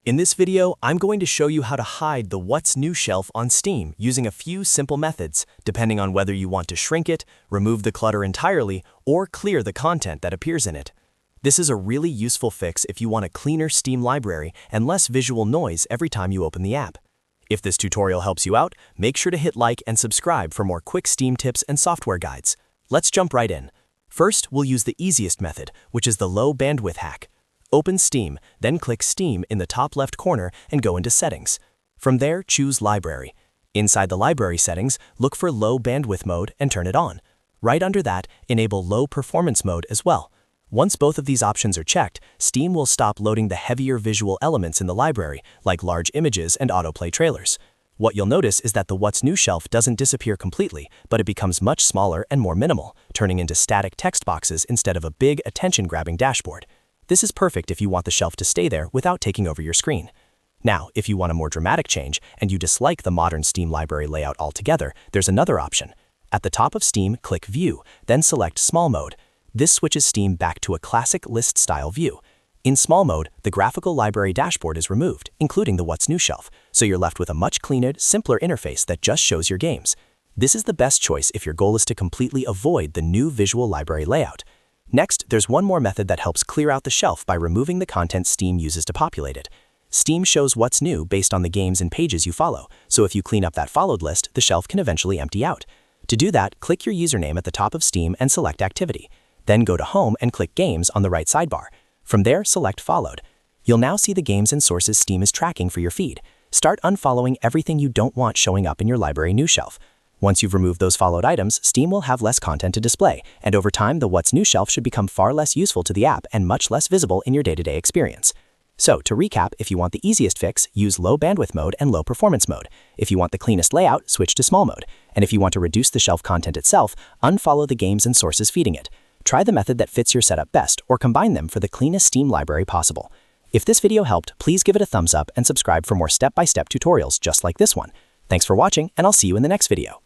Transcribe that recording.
In this video, I'm going to show you how to hide the What's New shelf on Steam using a few simple methods, depending on whether you want to shrink it, remove the clutter entirely, or clear the content that appears in it. This is a really useful fix if you want a cleaner Steam library and less visual noise every time you open the app. If this tutorial helps you out, make sure to hit like and subscribe for more quick Steam tips and software guides. Let's jump right in. First, we'll use the easiest method, which is the low bandwidth hack. Open Steam, then click Steam in the top left corner and go into Settings. From there, choose Library. Inside the library settings, look for Low Bandwidth Mode and turn it on. Right under that, enable Low Performance Mode as well. Once both of these options are checked, Steam will stop loading the heavier visual elements in the library, like large images and autoplay trailers. What you'll notice is that the What's New shelf doesn't disappear completely, but it becomes much smaller and more minimal, turning into static text boxes instead of a big attention-grabbing dashboard. This is perfect if you want the shelf to stay there without taking over your screen. Now, if you want a more dramatic change and you dislike the modern Steam library layout altogether, there's another option. At the top of Steam, click View, then select Small Mode. This switches Steam back to a classic list-style view. In Small Mode, the graphical library dashboard is removed, including the What's New shelf, so you're left with a much cleaner, simpler interface that just shows your games. This is the best choice if your goal is to completely avoid the new visual library layout. Next, there's one more method that helps clear out the shelf by removing the content Steam uses to populate it. Steam shows what's new based on the games and pages you follow, so if you clean up that followed list, the shelf can eventually empty out. To do that, click your username at the top of Steam and select Activity. Then go to Home and click Games on the right sidebar. From there, select Followed. You'll now see the games and sources Steam is tracking for your feed. Start unfollowing everything you don't want showing up in your library new shelf. Once you've removed those followed items, Steam will have less content to display, and over time, the What's New shelf should become far less useful to the app and much less visible in your day-to-day experience. So, to recap, if you want the easiest fix, use low bandwidth mode and low performance mode. If you want the cleanest layout, switch to small mode. And if you want to reduce the shelf content itself, unfollow the games and sources feeding it. Try the method that fits your setup best, or combine them for the cleanest Steam library possible. If this video helped, please give it a thumbs up and subscribe for more step-by-step tutorials just like this one. Thanks for watching, and I'll see you in the next video.